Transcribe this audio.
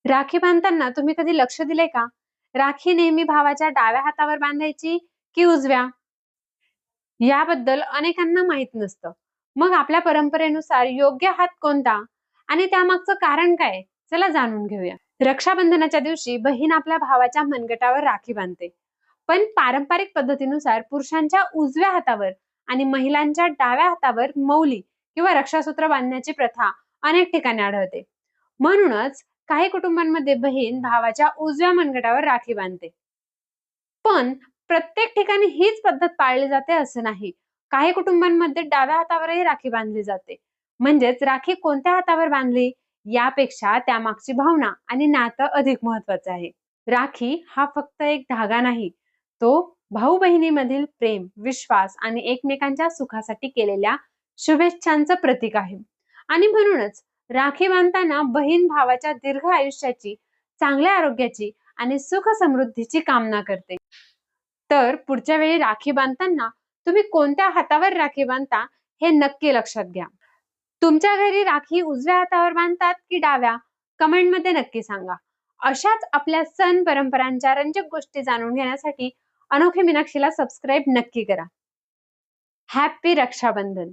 राखी बांधताना तुम्ही कधी लक्ष दिले का? राखी नेहमी भावाच्या डाव्या हातावर बांधायची की उजव्या? याबद्दल अनेकांना माहित नसतं. मग आपल्या परंपरेनुसार योग्य हात कोणता आणि त्यामागचं कारण काय? चला जाणून घेऊया. रक्षाबंधनाच्या दिवशी बहीण आपल्या भावाच्या मनगटावर राखी बांधते. पण पारंपरिक पद्धतीनुसार पुरुषांच्या उजव्या हातावर आणि महिलांच्या डाव्या हातावर मौली किंवा रक्षासूत्र बांधण्याची प्रथा अनेक ठिकाणी आढळते. म्हणूनच काही कुटुंबांमध्ये बहीण भावाच्या उजव्या मनगटावर राखी बांधते. पण प्रत्येक ठिकाणी हीच पद्धत पाळली जाते असं नाही. काही कुटुंबांमध्ये डाव्या हातावरही राखी बांधली जाते. म्हणजेच राखी कोणत्या हातावर बांधली यापेक्षा त्यामागची भावना आणि नातं अधिक महत्वाचं आहे. राखी हा फक्त एक धागा नाही, तो भाऊ बहिणीमधील प्रेम, विश्वास आणि एकमेकांच्या सुखासाठी केलेल्या शुभेच्छांचं प्रतीक आहे. आणि म्हणूनच राखी बांधताना बहीण भावाच्या दीर्घ आयुष्याची, चांगल्या आरोग्याची आणि सुख समृद्धीची कामना करते. तर पुढच्या वेळी राखी बांधताना तुम्ही कोणत्या हातावर राखी बांधता हे नक्की लक्षात घ्या. तुमच्या घरी राखी उजव्या हातावर बांधतात की डाव्या? कमेंटमध्ये नक्की सांगा. अशाच आपल्या सण परंपरांच्या रंजक गोष्टी जाणून घेण्यासाठी अनोखे मीनाक्षीला सबस्क्राईब नक्की करा. हॅपी रक्षाबंधन.